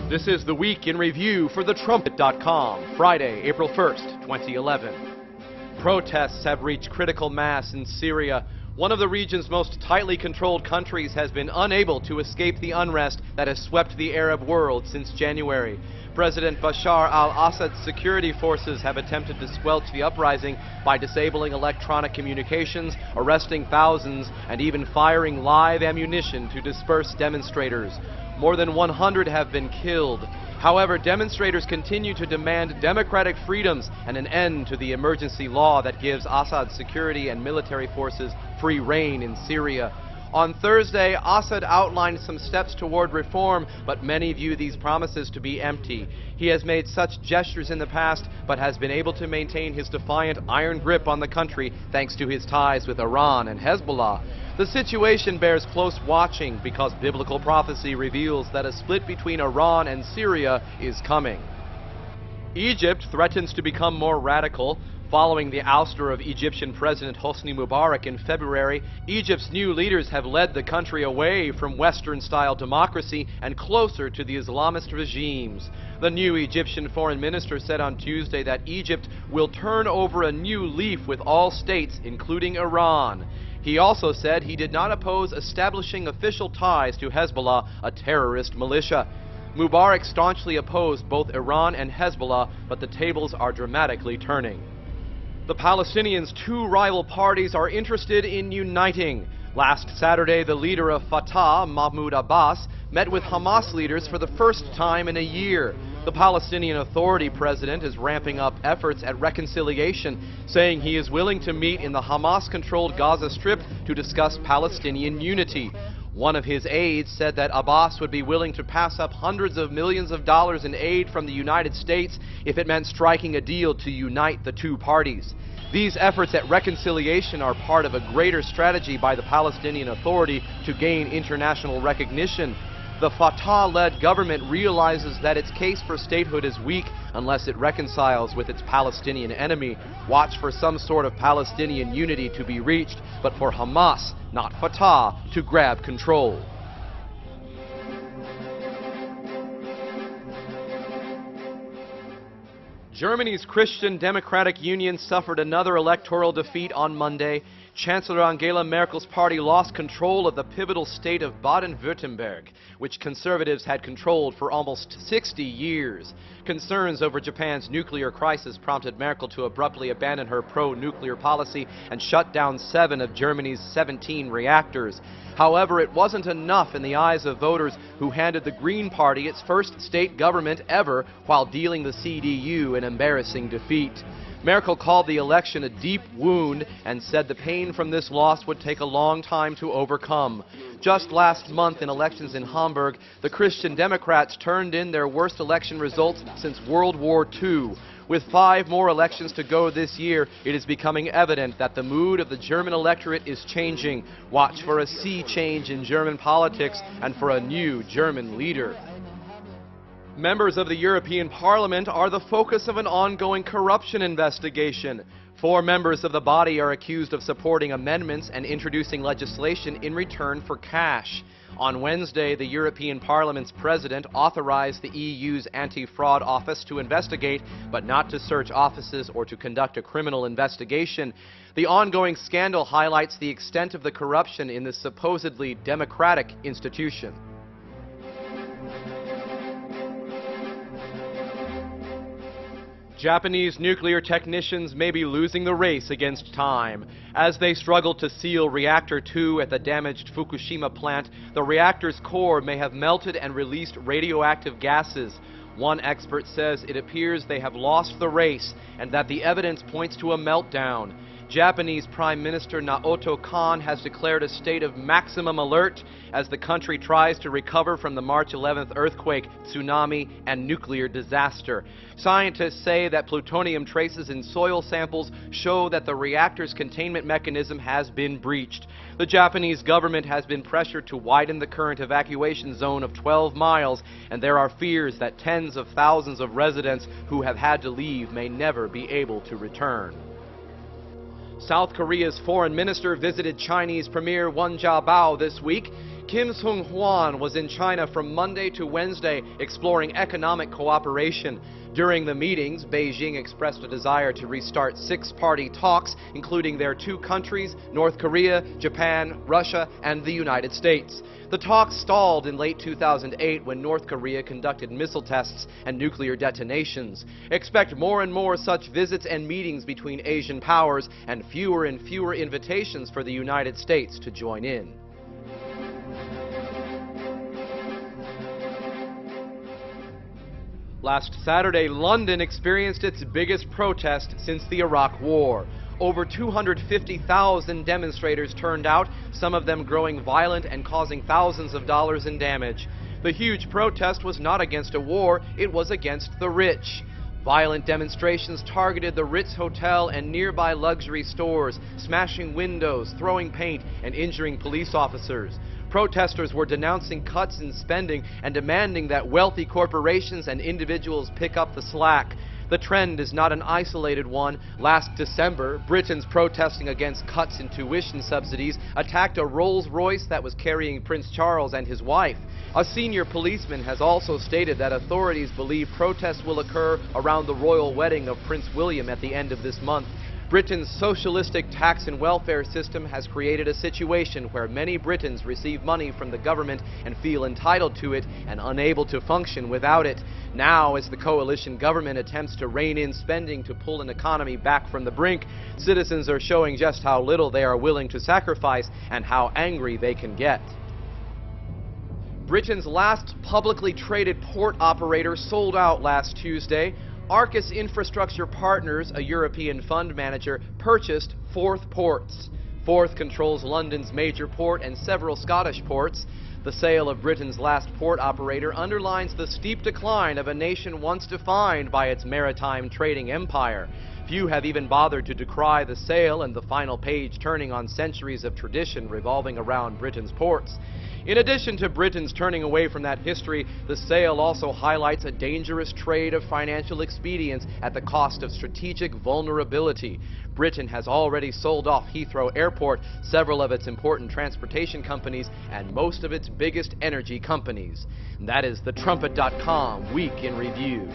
This is the Week in Review for Trumpet.com, Friday, April 1st, 2011. Protests have reached critical mass in Syria. One of the region's most tightly controlled countries has been unable to escape the unrest that has swept the Arab world since January. President Bashar al-Assad's security forces have attempted to squelch the uprising by disabling electronic communications, arresting thousands, and even firing live ammunition to disperse demonstrators. More than 100 have been killed. However, demonstrators continue to demand democratic freedoms and an end to the emergency law that gives Assad's security and military forces free rein in Syria. On Thursday, Assad outlined some steps toward reform, but many view these promises to be empty. He has made such gestures in the past, but has been able to maintain his defiant iron grip on the country thanks to his ties with Iran and Hezbollah. The situation bears close watching because biblical prophecy reveals that a split between Iran and Syria is coming. Egypt threatens to become more radical. Following the ouster of Egyptian President Hosni Mubarak in February, Egypt's new leaders have led the country away from Western-style democracy and closer to the Islamist regimes. The new Egyptian foreign minister said on Tuesday that Egypt will turn over a new leaf with all states, including Iran. He also said he did not oppose establishing official ties to Hezbollah, a terrorist militia. Mubarak staunchly opposed both Iran and Hezbollah, but the tables are dramatically turning. The Palestinians' two rival parties are interested in uniting. Last Saturday, the leader of Fatah, Mahmoud Abbas, met with Hamas leaders for the first time in a year. The Palestinian Authority president is ramping up efforts at reconciliation, saying he is willing to meet in the Hamas-controlled Gaza Strip to discuss Palestinian unity. One of his aides said that Abbas would be willing to pass up hundreds of millions of dollars in aid from the United States if it meant striking a deal to unite the two parties. These efforts at reconciliation are part of a greater strategy by the Palestinian Authority to gain international recognition. The Fatah-led government realizes that its case for statehood is weak unless it reconciles with its Palestinian enemy. Watch for some sort of Palestinian unity to be reached, but for Hamas, not Fatah, to grab control. Germany's Christian Democratic Union suffered another electoral defeat on Monday. Chancellor Angela Merkel's party lost control of the pivotal state of Baden-Württemberg, which conservatives had controlled for almost 60 years. Concerns over Japan's nuclear crisis prompted Merkel to abruptly abandon her pro-nuclear policy and shut down 7 of Germany's 17 reactors. However, it wasn't enough in the eyes of voters who handed the Green Party its first state government ever while dealing the CDU an embarrassing defeat. Merkel called the election a deep wound and said the pain from this loss would take a long time to overcome. Just last month in elections in Hamburg, the Christian Democrats turned in their worst election results since World War II. With 5 more elections to go this year, it is becoming evident that the mood of the German electorate is changing. Watch for a sea change in German politics and for a new German leader. Members of the European Parliament are the focus of an ongoing corruption investigation. 4 members of the body are accused of supporting amendments and introducing legislation in return for cash. On Wednesday, the European Parliament's president authorized the EU's anti-fraud office to investigate, but not to search offices or to conduct a criminal investigation. The ongoing scandal highlights the extent of the corruption in this supposedly democratic institution. Japanese nuclear technicians may be losing the race against time. As they struggle to seal Reactor 2 at the damaged Fukushima plant, the reactor's core may have melted and released radioactive gases. One expert says it appears they have lost the race and that the evidence points to a meltdown. Japanese Prime Minister Naoto Kan has declared a state of maximum alert as the country tries to recover from the March 11th earthquake, tsunami, and nuclear disaster. Scientists say that plutonium traces in soil samples show that the reactor's containment mechanism has been breached. The Japanese government has been pressured to widen the current evacuation zone of 12 miles, and there are fears that tens of thousands of residents who have had to leave may never be able to return. South Korea's foreign minister visited Chinese Premier Wen Jiabao this week. Kim Sung-hwan was in China from Monday to Wednesday exploring economic cooperation. During the meetings, Beijing expressed a desire to restart six-party talks, including their two countries, North Korea, Japan, Russia, and the United States. The talks stalled in late 2008 when North Korea conducted missile tests and nuclear detonations. Expect more and more such visits and meetings between Asian powers, and fewer invitations for the United States to join in. Last Saturday, London experienced its biggest protest since the Iraq War. Over 250,000 demonstrators turned out, some of them growing violent and causing thousands of dollars in damage. The huge protest was not against a war, it was against the rich. Violent demonstrations targeted the Ritz Hotel and nearby luxury stores, smashing windows, throwing paint, and injuring police officers. Protesters were denouncing cuts in spending and demanding that wealthy corporations and individuals pick up the slack. The trend is not an isolated one. Last December, Britons protesting against cuts in tuition subsidies attacked a Rolls-Royce that was carrying Prince Charles and his wife. A senior policeman has also stated that authorities believe protests will occur around the royal wedding of Prince William at the end of this month. Britain's socialistic tax and welfare system has created a situation where many Britons receive money from the government and feel entitled to it and unable to function without it. Now, as the coalition government attempts to rein in spending to pull an economy back from the brink, citizens are showing just how little they are willing to sacrifice and how angry they can get. Britain's last publicly traded port operator sold out last Tuesday. Arcus Infrastructure Partners, a European fund manager, purchased Forth Ports. Forth controls London's major port and several Scottish ports. The sale of Britain's last port operator underlines the steep decline of a nation once defined by its maritime trading empire. Few have even bothered to decry the sale and the final page turning on centuries of tradition revolving around Britain's ports. In addition to Britain's turning away from that history, the sale also highlights a dangerous trade of financial expedience at the cost of strategic vulnerability. Britain has already sold off Heathrow Airport, several of its important transportation companies, and most of its biggest energy companies. And that is the Trumpet.com Week in Review.